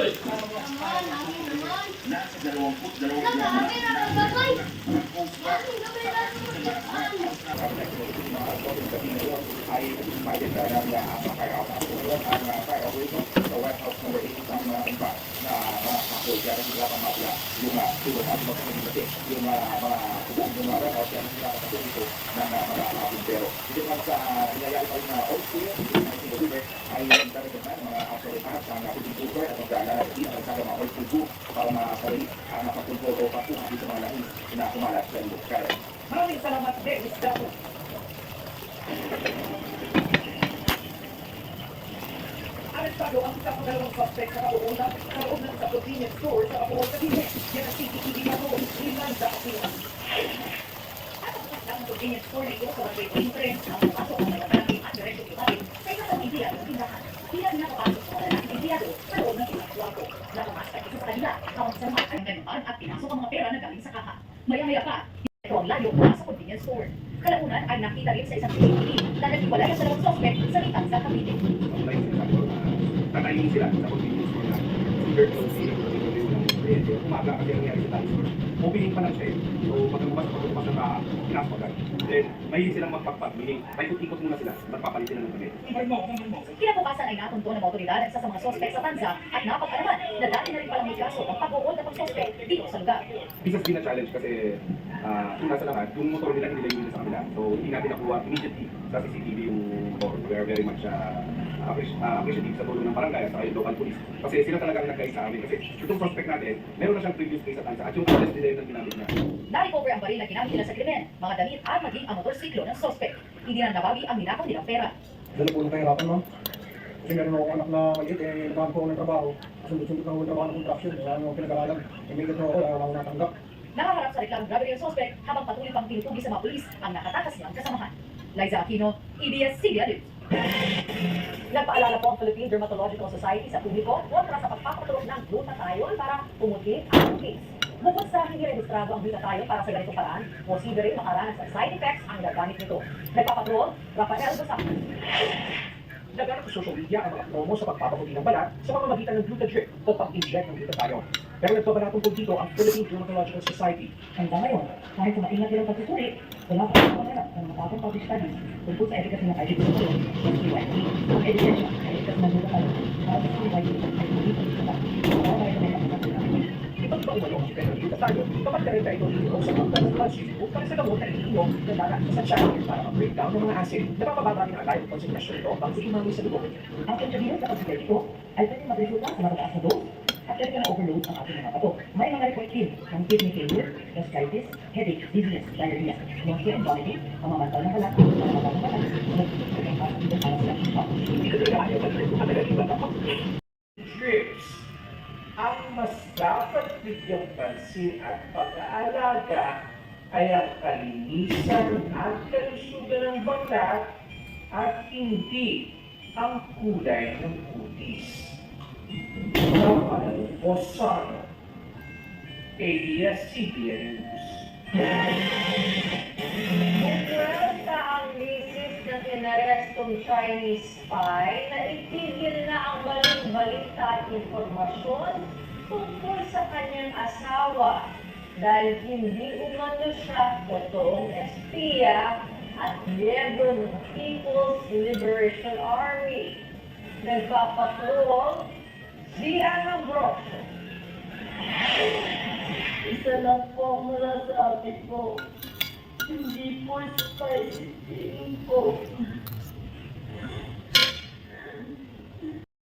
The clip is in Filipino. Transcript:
Naman, akin naman. Nasa 22 Akin na nagbabay. Akin Akin na ay expired na ng fire out ang fire operation sa White House number 8 ng impact na makakoy kaya sila pamapla yung tulad at magkakalimutin yung mga White House kaya sila kapatid ito ng mga puntero. Ito naman sa nangyayari pa rin na old school ay nagdaragan na mga authorities ang puntero at magdalala ang sa mga old school para makasali ang papunto o patungan dito mga lahi na kumalat sa ilo. Maraming salamat din, Ms. Dapo. Arestado ang isa pang dalawang suspect sa karoon ng sa convenience store sa Bacoor sa Pine. Yan ang CCTV na doon, Linanda Aquila. At ang convenience store na ito sa Barangay Quintrens ang pumasok ng mga lalaki at direkto ibalit sa isang empleyado ng tindahan. Hindi nakapasok sa mga lalaki empleyado sa loob ng ilang kwarto. Nakamastak ito sa kanila, kawang sa mga kanilang at pinasok ang mga pera na galing sa kaha. Maya-maya pa, ito ang layo mula sa convenience store. Kalaunan ay nakita rin sa isang CCTV na naghiwalay ang dalawang suspect sa litang sa Cavite. Tatayin sila sa convenience store na super close umaga kasi nangyari sa tayo. Opening pa lang siya eh. So pagkabukas ng pinaspagan. Then may silang magpagpag. Meaning may ikot muna sila. Magpapalit sila ng pagkain. Kinabukasan ay natunto ng otoridad ang isa sa mga suspect sa tansa at napag-alaman na dati na rin palang may kaso ng pag-uod ng suspect dito sa lugar. This has been a challenge kasi una sa lahat, yung motor nila hindi nila sa kanila. So hindi natin nakuha immediately sa CCTV yung motor. We are very much appreciative sa tulong ng barangay at yung local police. Kasi sila talagang nagkaisa amin. Kasi itong suspect natin, meron na siyang previous case sa tansa at yung arrest nila yung ginamit niya. Na-recover ang baril na ginamit nila sa krimen, mga damit at maging ang motorsiklo ng suspect. Hindi na nabawi ang ninakaw nilang pera. Dala po ng kahirapan, ma'am. Kasi meron ako anak na maliit, nagkakaan po ako ng trabaho. Sundot-sundot ng trabaho ng contraction. Wala nang pinag-aralan. Imigat na ako, wala akong natanggap. Nakaharap sa reklamong robbery ang suspect habang patuloy pang pinutugi sa mga pulis ang nakatakas niyang kasamahan. Liza Aquino, ABS-CBN News. Nagpaalala po ang Philippine Dermatological Society sa publiko kontra sa pagpapatulog ng glutathione para pumuti ang case. Bukod sa hindi rehistrado ang glutathione para sa ganitong paraan, posible rin makaranas ng side effects ang gagamit nito. Nagpapatrol, Rafael Busacos. Naganap sa social media ang mga promo sa pagpapaputi ng balat sa pamamagitan ng glutadrip o pag-inject ng glutathione. Pero nagbabalatong po dito ang Philippine Dermatological Society. Hanggang ngayon, kahit sa maingat nilang pagsusuri, wala pa rin maganap ng mga bagong public studies tungkol sa efficacy ng hydroquinone o CYP. Ang ebidensya ay ikas na glutathione para sa CYP ay hindi pagkakita. Para tayo na may pagkakita. Ipag pa umalo ang epekto ng glutathione kapag karenta ito iniinom sa mga ng calcium para sa gamot na iniinom na dagat sa tiyan para mag-breakdown ng mga acid na papababa ng alay o konsentrasyon ito bago umami sa dugo. Ang intravenous na pagsigaw ito ay pwedeng magresulta sa matataas na dose at pwede na overload ang ating mga bato. May mga report din ng kidney failure, gastritis, headache, dizziness, diarrhea, nausea and vomiting, ang mamantal ng balat, ang mga ng balat, nagtutuloy ang parang dito para sa Drips. Ang mas dapat bigyang pansin at pag-aalaga ay ang kalinisan at kalusugan ng balat at hindi ang kulay ng kutis. Rafael Osano, ABS-CBN News. Nagwelta ang misis ng inarestong Chinese spy na itigil na ang balita at informasyon tungkol sa kanyang asawa dahil hindi umano siya totoong espiya at miyembro ng People's Liberation Army. Nagpapatrol si Ana Brocco. Isa lang po mula sa atin po. Hindi po spy po.